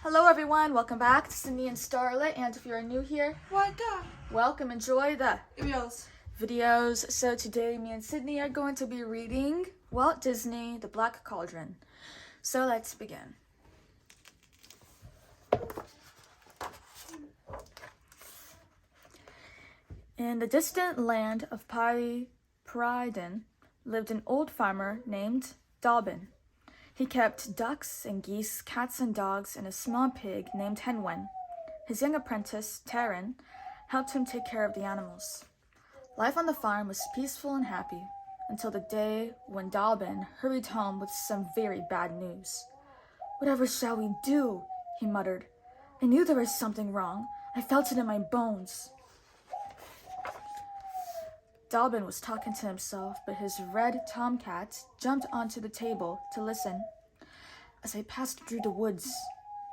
Hello everyone, welcome back to Sydney and Starlet, and if you're new here, welcome, enjoy the videos. So today me and Sydney are going to be reading Walt Disney, The Black Cauldron. So let's begin. In the distant land of Pryden lived an old farmer named Dobbin. He kept ducks and geese, cats and dogs, and a small pig named Hen Wen. His young apprentice, Taran, helped him take care of the animals. Life on the farm was peaceful and happy until the day when Dobbin hurried home with some very bad news. "Whatever shall we do?" he muttered. "I knew there was something wrong. I felt it in my bones." Dobbin was talking to himself, but his red tomcat jumped onto the table to listen. "As I passed through the woods,"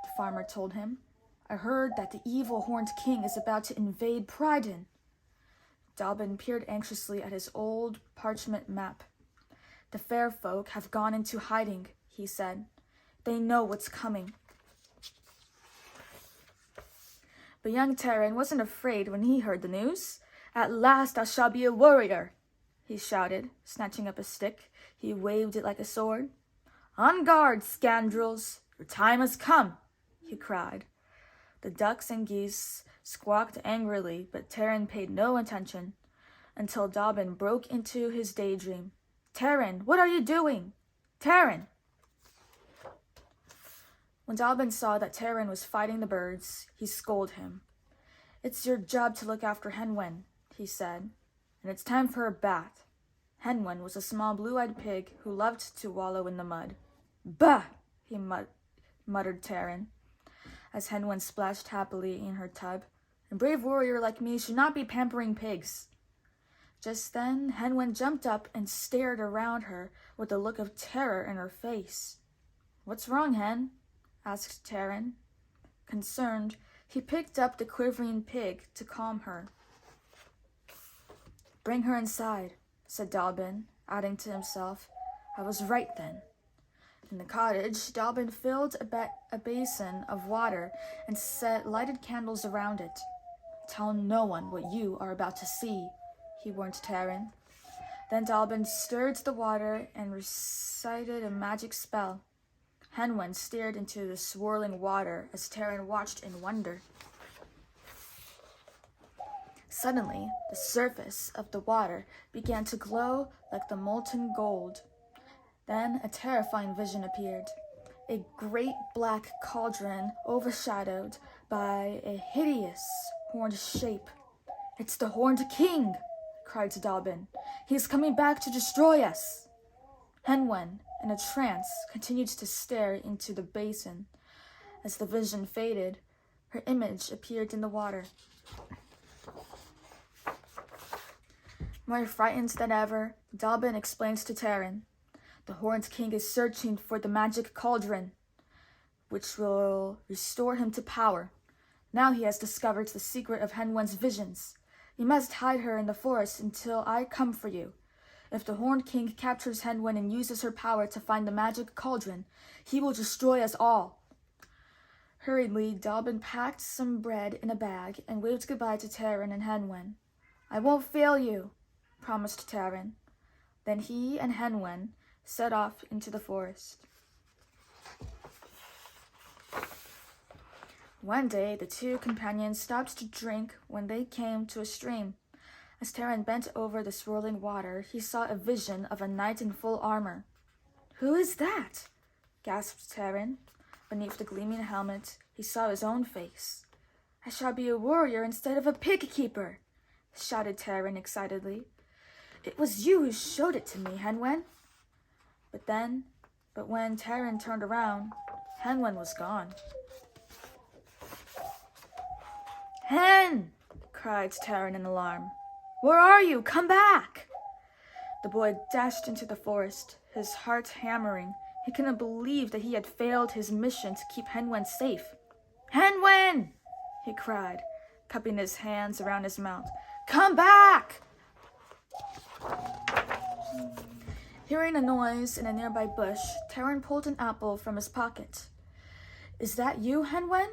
the farmer told him, "I heard that the evil horned king is about to invade Pryden." Dobbin peered anxiously at his old parchment map. "The fair folk have gone into hiding," he said. "They know what's coming." But young Taran wasn't afraid when he heard the news. "At last I shall be a warrior," he shouted, snatching up a stick. He waved it like a sword. "On guard, scoundrels! Your time has come," he cried. The ducks and geese squawked angrily, but Taran paid no attention until Dobbin broke into his daydream. "Taran, what are you doing? Taran!" When Dobbin saw that Taran was fighting the birds, he scolded him. "It's your job to look after Hen Wen," he said, "and it's time for a bath." Hen Wen was a small blue-eyed pig who loved to wallow in the mud. "Bah!" he muttered Taran, as Hen Wen splashed happily in her tub. "A brave warrior like me should not be pampering pigs." Just then, Hen Wen jumped up and stared around her with a look of terror in her face. "What's wrong, Hen?" asked Taran. Concerned, he picked up the quivering pig to calm her. "Bring her inside," said Dobbin, adding to himself, "I was right then." In the cottage, Dobbin filled a basin of water and set lighted candles around it. "Tell no one what you are about to see," he warned Taran. Then Dobbin stirred the water and recited a magic spell. Hen Wen stared into the swirling water as Taran watched in wonder. Suddenly, the surface of the water began to glow like the molten gold. Then a terrifying vision appeared. A great black cauldron overshadowed by a hideous horned shape. "It's the Horned King!" cried Dobbin. "He is coming back to destroy us!" Hen Wen, in a trance, continued to stare into the basin. As the vision faded, her image appeared in the water. More frightened than ever, Dobbin explained to Taran, "The Horned King is searching for the magic cauldron, which will restore him to power. Now he has discovered the secret of Hen Wen's visions. You must hide her in the forest until I come for you. If the Horned King captures Hen Wen and uses her power to find the magic cauldron, he will destroy us all." Hurriedly, Dobbin packed some bread in a bag and waved goodbye to Taran and Hen Wen. "I won't fail you," promised Taran. Then he and Hen Wen set off into the forest. One day, the two companions stopped to drink when they came to a stream. As Taran bent over the swirling water, he saw a vision of a knight in full armor. "Who is that?" gasped Taran. Beneath the gleaming helmet, he saw his own face. "I shall be a warrior instead of a pig keeper!" shouted Taran excitedly. "It was you who showed it to me, Hen Wen." But when Taran turned around, Hen Wen was gone. "Hen!" cried Taran in alarm. "Where are you? Come back!" The boy dashed into the forest, his heart hammering. He couldn't believe that he had failed his mission to keep Hen Wen safe. "Hen Wen!" he cried, cupping his hands around his mouth. "Come back!" Hearing a noise in a nearby bush, Taran pulled an apple from his pocket. "Is that you, Hen Wen?"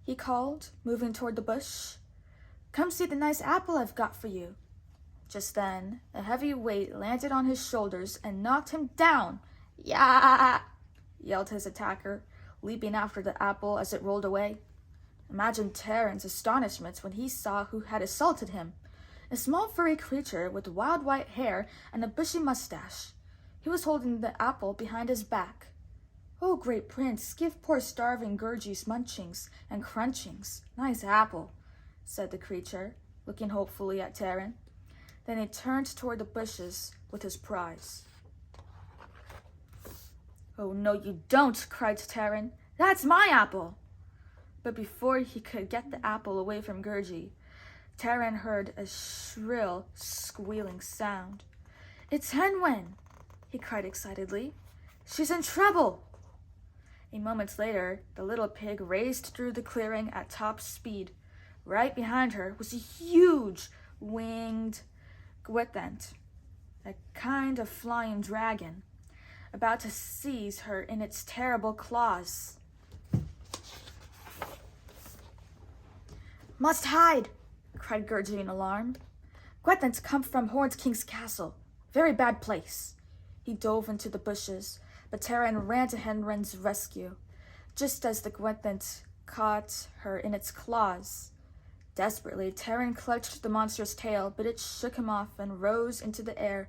he called, moving toward the bush. "Come see the nice apple I've got for you." Just then, a heavy weight landed on his shoulders and knocked him down. "Yeah!" yelled his attacker, leaping after the apple as it rolled away. Imagine Taran's astonishment when he saw who had assaulted him. A small furry creature with wild white hair and a bushy mustache. He was holding the apple behind his back. "Oh, great prince, give poor starving Gurgi's munchings and crunchings. Nice apple," said the creature, looking hopefully at Taran. Then he turned toward the bushes with his prize. "Oh, no, you don't," cried Taran. "That's my apple." But before he could get the apple away from Gurgi, Taran heard a shrill, squealing sound. "It's Hen Wen," he cried excitedly. "She's in trouble." A moment later, the little pig raced through the clearing at top speed. Right behind her was a huge, winged gwithent, a kind of flying dragon, about to seize her in its terrible claws. "Must hide!" cried Gurgi in alarm. "Gwethents come from Horned King's castle. Very bad place." He dove into the bushes, but Taran ran to Hen Wen's rescue, just as the gwithent caught her in its claws. Desperately, Taran clutched the monster's tail, but it shook him off and rose into the air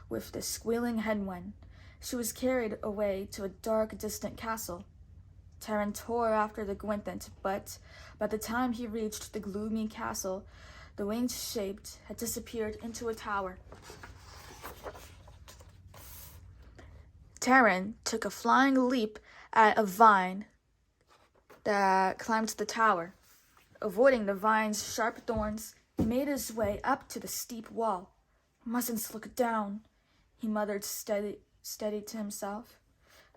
with the squealing Hen Wen. She was carried away to a dark, distant castle. Taran tore after the gwithent, but by the time he reached the gloomy castle, the winged shape had disappeared into a tower. Taran took a flying leap at a vine that climbed the tower. Avoiding the vine's sharp thorns, he made his way up to the steep wall. "Mustn't look down," he muttered steady to himself.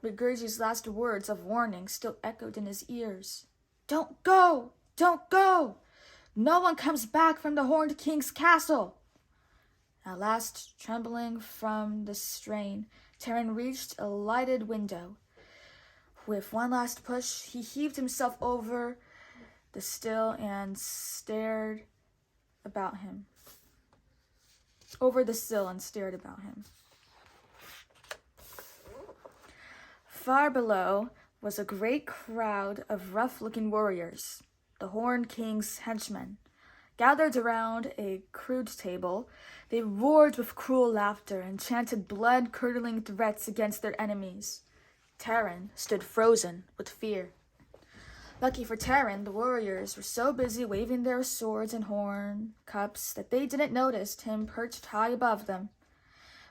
But Gurgi's last words of warning still echoed in his ears. "Don't go! Don't go! No one comes back from the Horned King's castle!" At last, trembling from the strain, Taran reached a lighted window. With one last push, he heaved himself over the sill and stared about him. Far below was a great crowd of rough-looking warriors, the Horned King's henchmen. Gathered around a crude table, they roared with cruel laughter and chanted blood-curdling threats against their enemies. Taran stood frozen with fear. Lucky for Taran, the warriors were so busy waving their swords and horn cups that they didn't notice him perched high above them.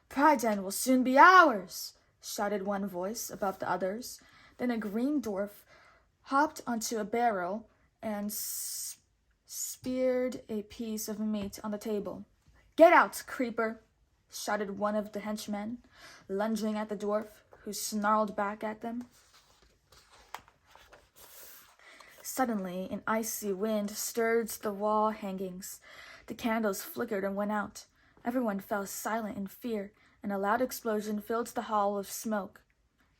"Pryden will soon be ours!" shouted one voice above the others. Then a green dwarf hopped onto a barrel and speared a piece of meat on the table. "Get out, creeper!" shouted one of the henchmen, lunging at the dwarf, who snarled back at them. Suddenly, an icy wind stirred the wall hangings. The candles flickered and went out. Everyone fell silent in fear, and a loud explosion filled the hall with smoke.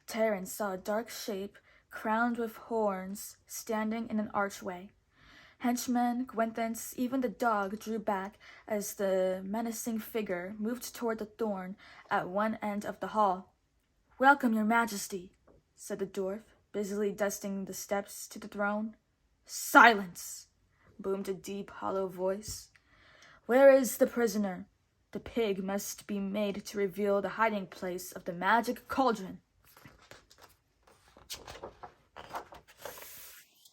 Taran saw a dark shape, crowned with horns, standing in an archway. Henchmen, gwynthents, even the dog drew back as the menacing figure moved toward the thorn at one end of the hall. "Welcome, your majesty," said the dwarf, busily dusting the steps to the throne. "Silence!" boomed a deep, hollow voice. "Where is the prisoner? The pig must be made to reveal the hiding place of the magic cauldron."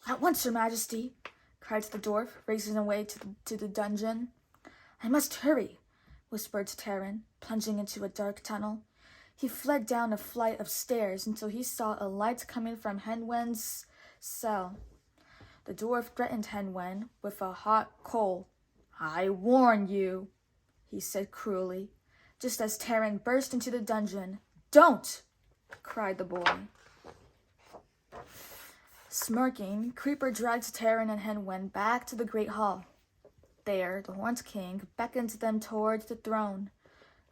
"At once, your majesty," cried the dwarf, racing away to the dungeon. "I must hurry," whispered Taran, plunging into a dark tunnel. He fled down a flight of stairs until he saw a light coming from Hen Wen's cell. The dwarf threatened Hen Wen with a hot coal. "I warn you," he said cruelly, just as Taran burst into the dungeon. "Don't!" cried the boy. Smirking, Creeper dragged Taran and Hen Wen back to the great hall. There, the Horned King beckoned them toward the throne.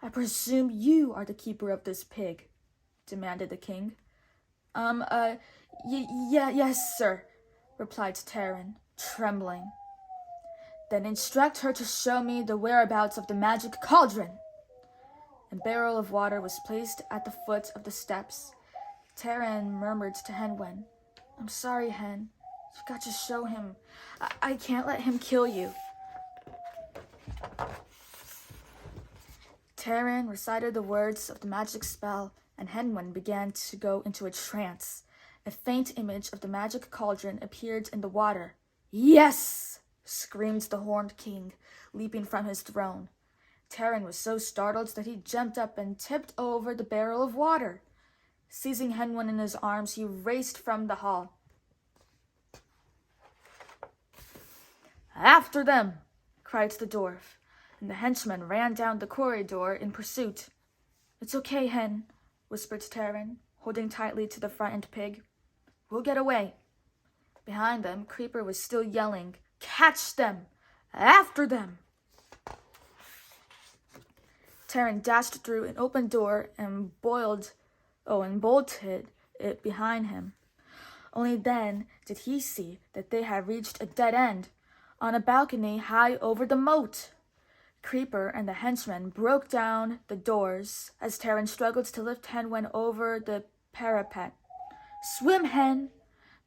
"I presume you are the keeper of this pig," demanded the king. Yes, sir, replied Taran, trembling. Then instruct her to show me the whereabouts of the magic cauldron. A barrel of water was placed at the foot of the steps. Taran murmured to Hen Wen, I'm sorry, Hen. You've got to show him. I can't let him kill you. Taran recited the words of the magic spell, and Hen Wen began to go into a trance. A faint image of the magic cauldron appeared in the water. Yes! Screamed the Horned King, leaping from his throne. Taran was so startled that he jumped up and tipped over the barrel of water. Seizing Hen Wen in his arms, he raced from the hall. After them! Cried the dwarf, and the henchman ran down the corridor in pursuit. It's okay, Hen, whispered Taran, holding tightly to the frightened pig. We'll get away. Behind them, Creeper was still yelling, Catch them! After them! Taran dashed through an open door and bolted it behind him. Only then did he see that they had reached a dead end, on a balcony high over the moat. Creeper and the henchman broke down the doors as Taran struggled to lift Hen Wen over the parapet. Swim, Hen!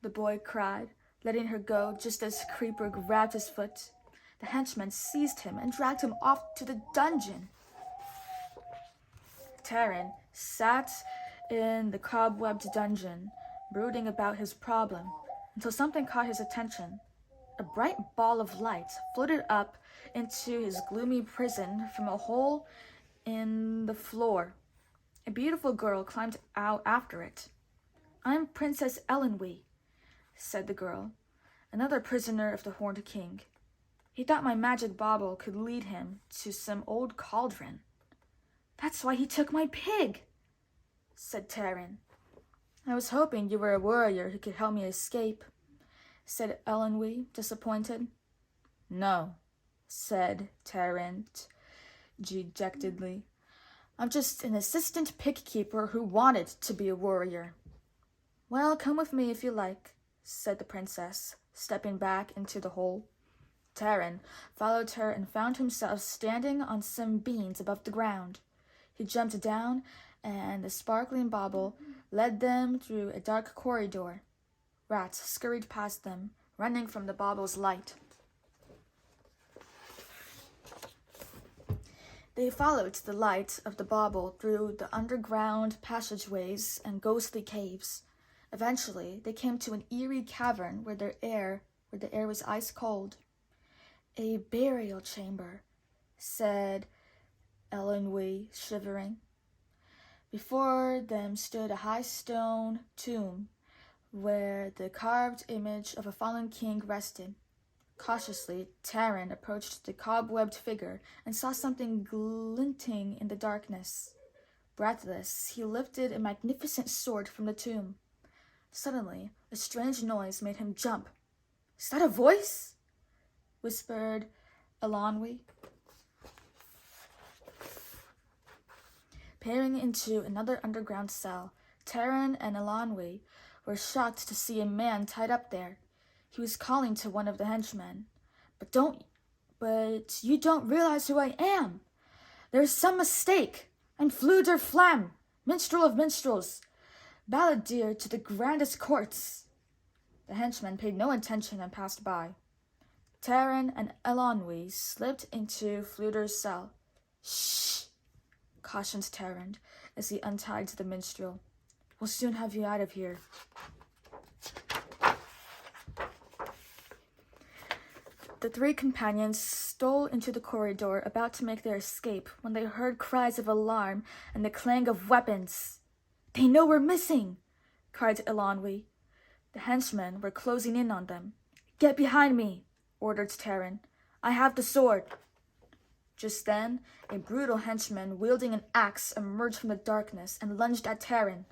The boy cried, letting her go just as Creeper grabbed his foot. The henchman seized him and dragged him off to the dungeon. Taran sat in the cobwebbed dungeon, brooding about his problem, until something caught his attention. A bright ball of light floated up into his gloomy prison from a hole in the floor. A beautiful girl climbed out after it. I'm Princess Elenwe, said the girl, another prisoner of the Horned King. He thought my magic bauble could lead him to some old cauldron. That's why he took my pig, said Taran. I was hoping you were a warrior who could help me escape, said Elenwe, disappointed. No, said Taran dejectedly. I'm just an assistant pig keeper who wanted to be a warrior. Well, come with me if you like, said the princess, stepping back into the hole. Taran followed her and found himself standing on some beams above the ground. He jumped down, and the sparkling bauble led them through a dark corridor. Rats scurried past them, running from the bauble's light. They followed the light of the bauble through the underground passageways and ghostly caves. Eventually, they came to an eerie cavern where the air was ice cold. A burial chamber, said Elenwe, shivering. Before them stood a high stone tomb where the carved image of a fallen king rested. Cautiously, Taran approached the cobwebbed figure and saw something glinting in the darkness. Breathless, he lifted a magnificent sword from the tomb. Suddenly, a strange noise made him jump. Is that a voice? Whispered Elenwe. Peering into another underground cell, Taran and Elenwe were shocked to see a man tied up there. He was calling to one of the henchmen. But you don't realize who I am. There's some mistake. I'm Fluder Flam, minstrel of minstrels, balladeer to the grandest courts. The henchman paid no attention and passed by. Taran and Elenwe slipped into Fluder's cell. Shh, cautioned Taran as he untied the minstrel. We'll soon have you out of here. The three companions stole into the corridor, about to make their escape, when they heard cries of alarm and the clang of weapons. They know we're missing, cried Elenwe. The henchmen were closing in on them. Get behind me, ordered Taran. I have the sword. Just then, a brutal henchman wielding an axe emerged from the darkness and lunged at Taran.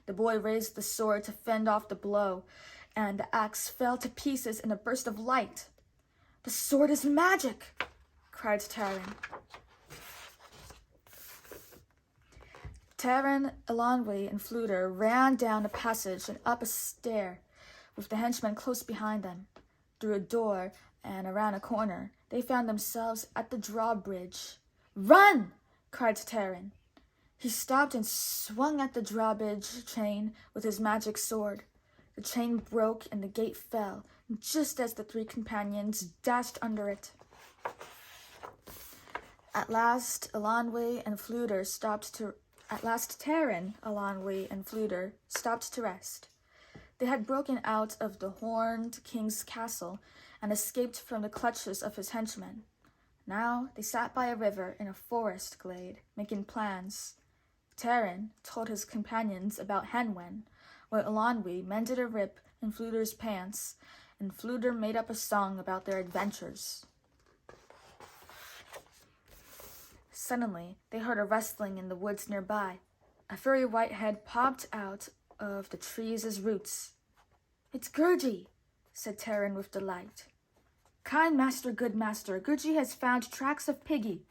The boy raised the sword to fend off the blow, and the axe fell to pieces in a burst of light. The sword is magic, cried Taran. Taran, Elanwe, and Fluter ran down a passage and up a stair, with the henchmen close behind them. Through a door and around a corner, they found themselves at the drawbridge. "Run!" cried Taran. He stopped and swung at the drawbridge chain with his magic sword. The chain broke and the gate fell, just as the three companions dashed under it. At last, Taran, Elanwe, and Fluter stopped to rest. They had broken out of the Horned King's castle and escaped from the clutches of his henchmen. Now they sat by a river in a forest glade, making plans. Taran told his companions about Hen Wen, while Elanwe mended a rip in Fluter's pants, and Fluter made up a song about their adventures. Suddenly, they heard a rustling in the woods nearby. A furry white head popped out of the trees' roots. "It's Gurgi," said Taran with delight. "Kind master, good master, Gurgi has found tracks of Piggy.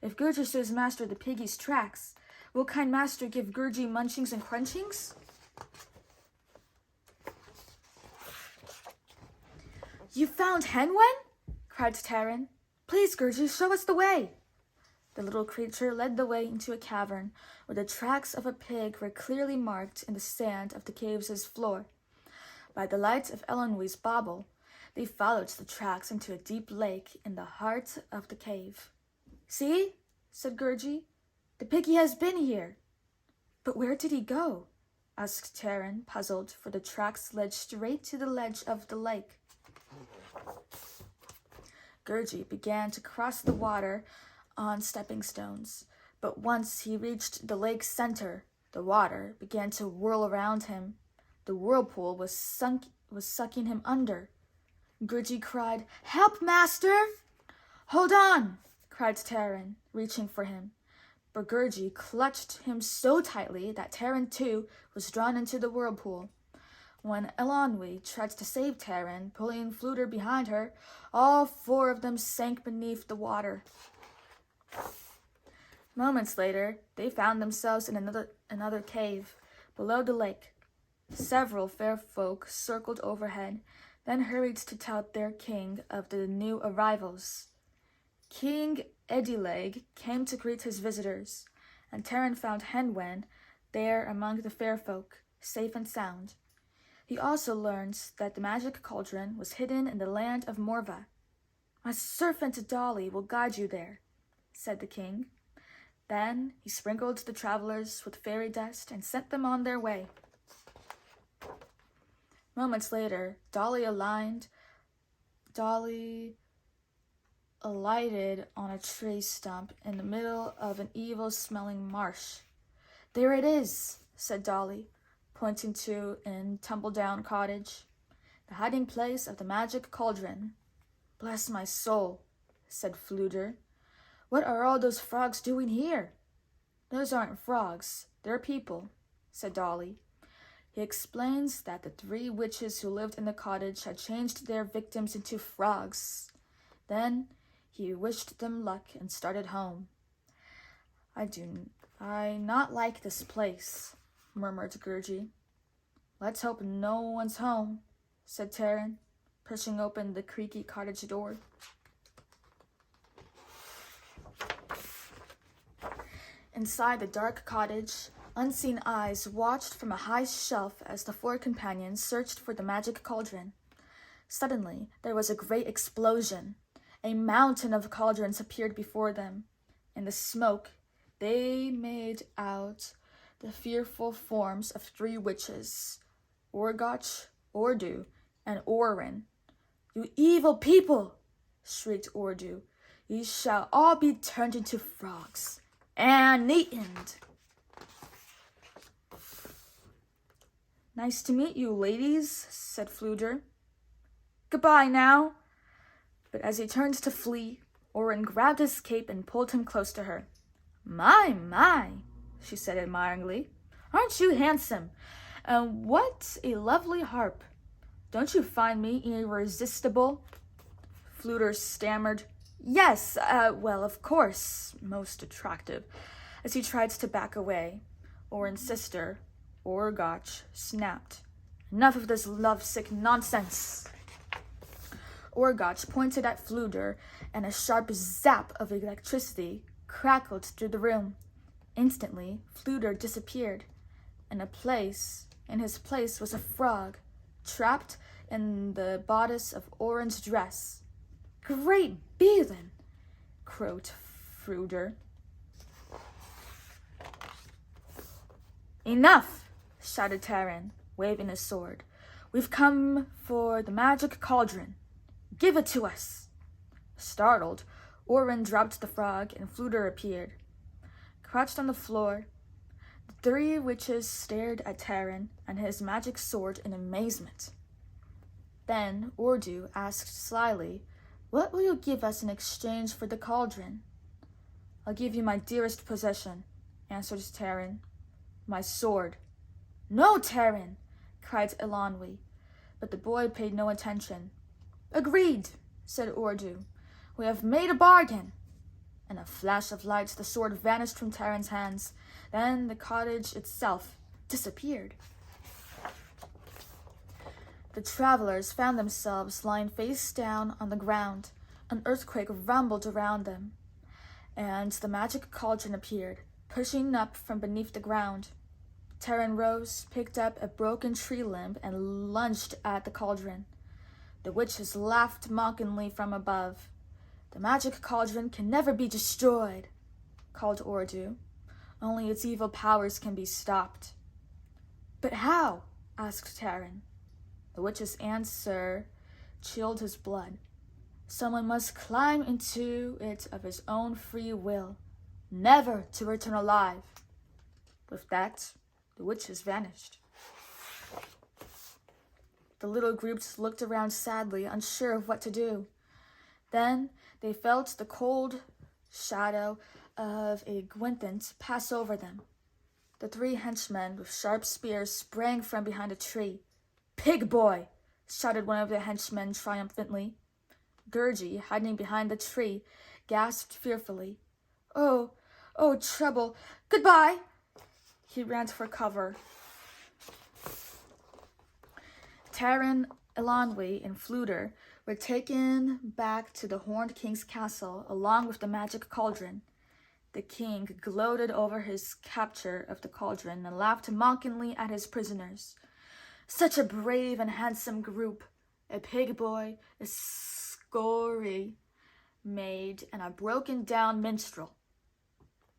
If Gurgi shows master the Piggy's tracks, will kind master give Gurgi munchings and crunchings?" "You found Hen Wen?" cried Taran. "Please, Gurgi, show us the way." The little creature led the way into a cavern where the tracks of a pig were clearly marked in the sand of the cave's floor. By the light of Elanwe's bauble, they followed the tracks into a deep lake in the heart of the cave. "See," said Gurgi, "the piggy has been here." "But where did he go?" asked Taran, puzzled, for the tracks led straight to the ledge of the lake. Gurgi began to cross the water on stepping stones, but once he reached the lake's center, the water began to whirl around him. The whirlpool was sucking him under. Gurgi cried, "Help, master!" "Hold on!" cried Taran, reaching for him. But Gurgi clutched him so tightly that Taran, too, was drawn into the whirlpool. When Elanwe tried to save Taran, pulling Fluter behind her, all four of them sank beneath the water. Moments later, they found themselves in another cave, below the lake. Several fair folk circled overhead, then hurried to tell their king of the new arrivals. King Edileg came to greet his visitors, and Taran found Hen Wen there among the fair folk, safe and sound. He also learned that the magic cauldron was hidden in the land of Morva. "My servant Dolly will guide you there," said the king. Then he sprinkled the travelers with fairy dust and sent them on their way. Moments later, Dolly alighted on a tree stump in the middle of an evil-smelling marsh. "There it is," said Dolly, pointing to a tumble-down cottage, "the hiding place of the magic cauldron." "Bless my soul," said Fluter. "What are all those frogs doing here?" "Those aren't frogs, they're people," said Dolly. He explains that the three witches who lived in the cottage had changed their victims into frogs. Then he wished them luck and started home. I not like this place," murmured Gurgi. "Let's hope no one's home," said Taran, pushing open the creaky cottage door. Inside the dark cottage, unseen eyes watched from a high shelf as the four companions searched for the magic cauldron. Suddenly, there was a great explosion. A mountain of cauldrons appeared before them. In the smoke, they made out the fearful forms of three witches, Orgoch, Ordu, and Orin. "You evil people!" shrieked Ordu. "You shall all be turned into frogs and eaten." "Nice to meet you, ladies," said Fluter. "Goodbye now." But as he turned to flee, Orin grabbed his cape and pulled him close to her. My, she said admiringly. "Aren't you handsome? And what a lovely harp. Don't you find me irresistible?" Fluter stammered, "Yes, well, of course, most attractive," as he tried to back away. Oren's sister, Orgoch, snapped. Enough of this lovesick nonsense. Orgoch pointed at Fluder, and a sharp zap of electricity crackled through the room. Instantly, Fluder disappeared. In his place was a frog, trapped in the bodice of Oren's dress. Great Beelin, croaked Fluder. Enough, shouted Taran, waving his sword. We've come for the magic cauldron. Give it to us. Startled, Oren dropped the frog and Fluder appeared. Crouched on the floor, the three witches stared at Taran and his magic sword in amazement. Then Ordu asked slyly, What will you give us in exchange for the cauldron? I'll give you my dearest possession, answered Taran. My sword. No, Taran, cried Elanwi, but the boy paid no attention. Agreed, said Ordu. We have made a bargain. In a flash of light, the sword vanished from Taran's hands. Then the cottage itself disappeared. The travelers found themselves lying face down on the ground. An earthquake rumbled around them, and the magic cauldron appeared, pushing up from beneath the ground. Taran rose, picked up a broken tree limb, and lunged at the cauldron. The witches laughed mockingly from above. The magic cauldron can never be destroyed, called Ordu. Only its evil powers can be stopped. But how? Asked Taran. The witch's answer chilled his blood. Someone must climb into it of his own free will, never to return alive. With that, the witches vanished. The little groups looked around sadly, unsure of what to do. Then they felt the cold shadow of a Gwynthant pass over them. The three henchmen with sharp spears sprang from behind a tree. Pig boy! Shouted one of the henchmen triumphantly. Gurgi, hiding behind the tree, gasped fearfully. Oh, trouble! Goodbye! He ran for cover. Taran, Elanwi, and Fluder were taken back to the Horned King's castle along with the magic cauldron. The king gloated over his capture of the cauldron and laughed mockingly at his prisoners. Such a brave and handsome group, a pig boy, a scory maid, and a broken-down minstrel.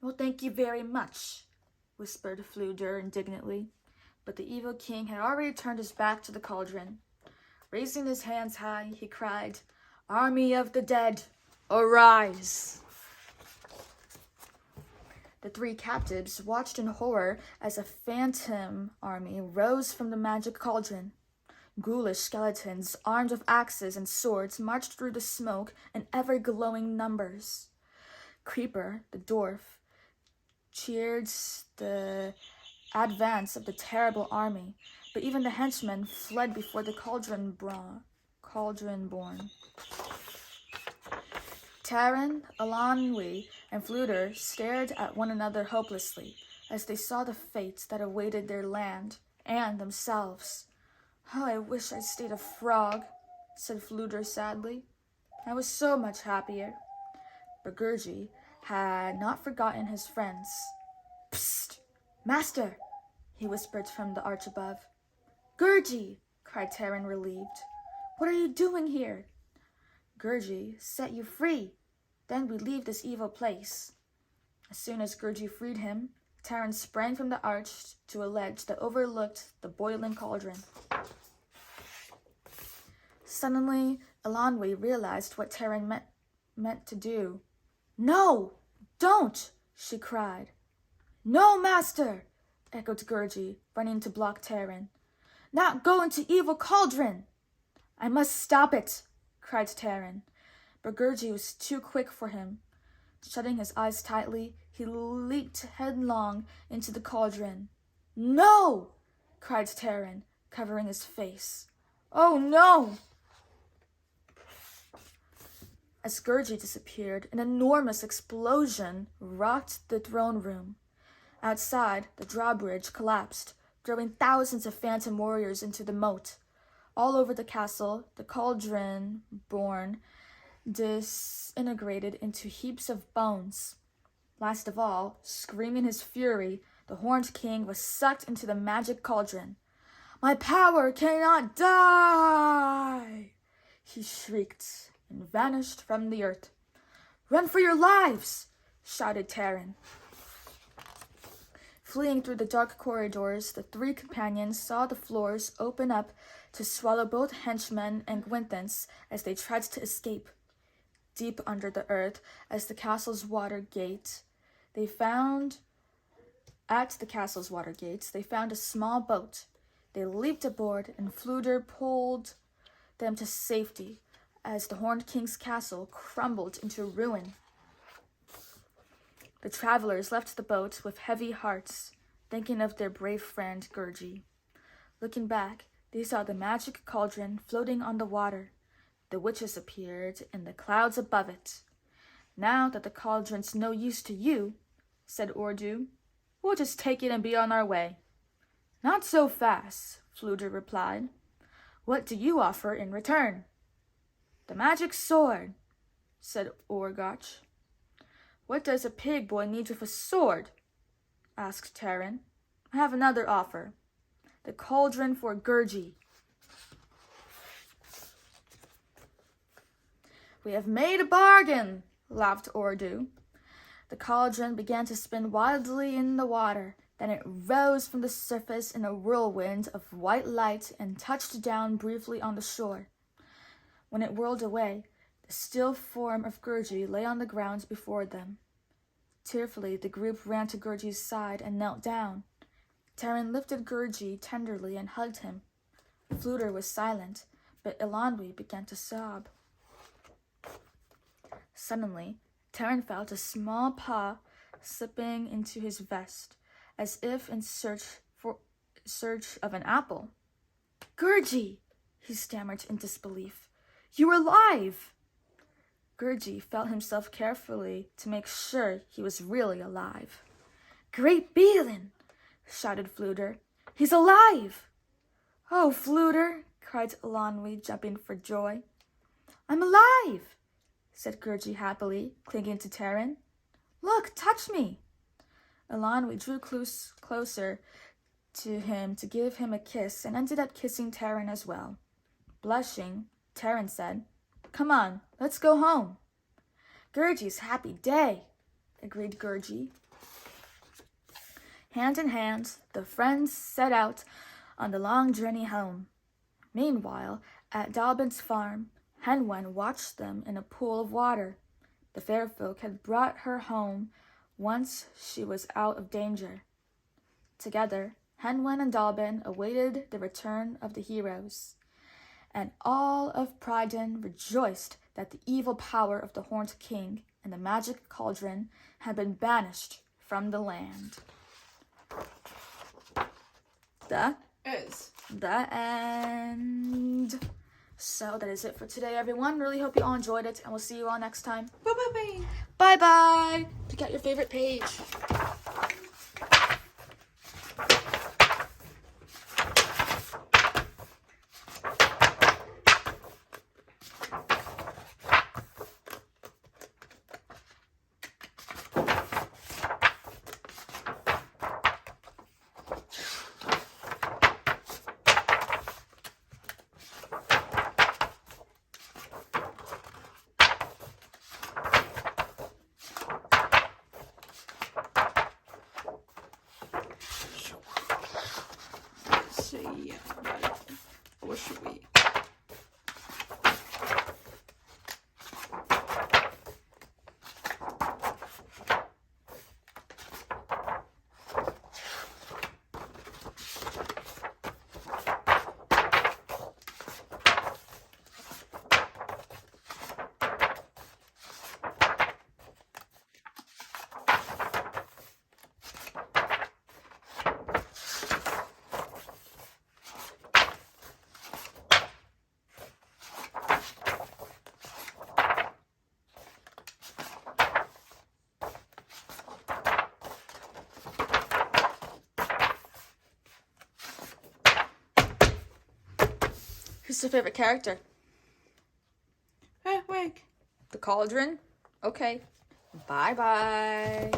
Well, thank you very much, whispered Fluder indignantly. But the evil king had already turned his back to the cauldron. Raising his hands high, he cried, Army of the dead, arise! The three captives watched in horror as a phantom army rose from the magic cauldron. Ghoulish skeletons, armed with axes and swords, marched through the smoke in ever-glowing numbers. Creeper, the dwarf, cheered the advance of the terrible army, but even the henchmen fled before the cauldron-born. Taran, Elanwi, and Fluder stared at one another hopelessly as they saw the fate that awaited their land and themselves. Oh, I wish I'd stayed a frog, said Fluder sadly. I was so much happier. But Gurgi had not forgotten his friends. Psst! Master! He whispered from the arch above. Gurgi! Cried Taran, relieved. What are you doing here? Gurgi set you free. Then we leave this evil place. As soon as Gurgi freed him, Taran sprang from the arch to a ledge that overlooked the boiling cauldron. Suddenly, Elanwi realized what Taran meant to do. No! Don't! She cried. No, master! Echoed Gurgi, running to block Taran. Not go into evil cauldron! I must stop it! Cried Taran, but Gurgi was too quick for him. Shutting his eyes tightly, he leaped headlong into the cauldron. No! Cried Taran, covering his face. Oh, no! As Gurgi disappeared, an enormous explosion rocked the throne room. Outside, the drawbridge collapsed, throwing thousands of phantom warriors into the moat. All over the castle, the cauldron born disintegrated into heaps of bones. Last of all, screaming his fury, the Horned King was sucked into the magic cauldron. "My power cannot die!" he shrieked and vanished from the earth. "Run for your lives!" shouted Taran. Fleeing through the dark corridors, the three companions saw the floors open up to swallow both henchmen and Gwynthens as they tried to escape. Deep under the earth, at the castle's water gates, they found a small boat. They leaped aboard, and Fluder pulled them to safety as the Horned King's castle crumbled into ruin. The travelers left the boat with heavy hearts, thinking of their brave friend Gurgi. Looking back, they saw the magic cauldron floating on the water. The witches appeared in the clouds above it. "Now that the cauldron's no use to you," said Ordu, "we'll just take it and be on our way." "Not so fast," Fluder replied. "What do you offer in return?" "The magic sword," said Orgoch. "What does a pig boy need with a sword?" asked Taran. "I have another offer. The cauldron for Gurgi." "We have made a bargain," laughed Ordu. The cauldron began to spin wildly in the water. Then it rose from the surface in a whirlwind of white light and touched down briefly on the shore. When it whirled away, the still form of Gurgi lay on the ground before them. Tearfully, the group ran to Gurgi's side and knelt down. Taran lifted Gurgi tenderly and hugged him. Fluder was silent, but Elanwi began to sob. Suddenly, Taran felt a small paw slipping into his vest, as if in search of an apple. "Gurgi!" he stammered in disbelief. "You are alive!" Gurgi felt himself carefully to make sure he was really alive. "Great Beelin!" shouted Fluder. "He's alive!" "Oh, Fluder!" cried Elanwi, jumping for joy. "I'm alive!" said Gurgi happily, clinging to Taran. "Look, touch me!" Elanwi drew closer to him to give him a kiss and ended up kissing Taran as well. Blushing, Taran said, "Come on, let's go home." "Gurgi's happy day," agreed Gurgi. Hand in hand, the friends set out on the long journey home. Meanwhile, at Dalbin's farm, Hen Wen watched them in a pool of water. The fair folk had brought her home once she was out of danger. Together, Hen Wen and Dalbin awaited the return of the heroes, and all of Pryden rejoiced that the evil power of the Horned King and the magic cauldron had been banished from the land. The end. So that is it for today, everyone. Really hope you all enjoyed it, and we'll see you all next time. Bye-bye. Bye-bye. Pick out your favorite page. Who's your favorite character? Wink. The Cauldron? Okay. Bye-bye.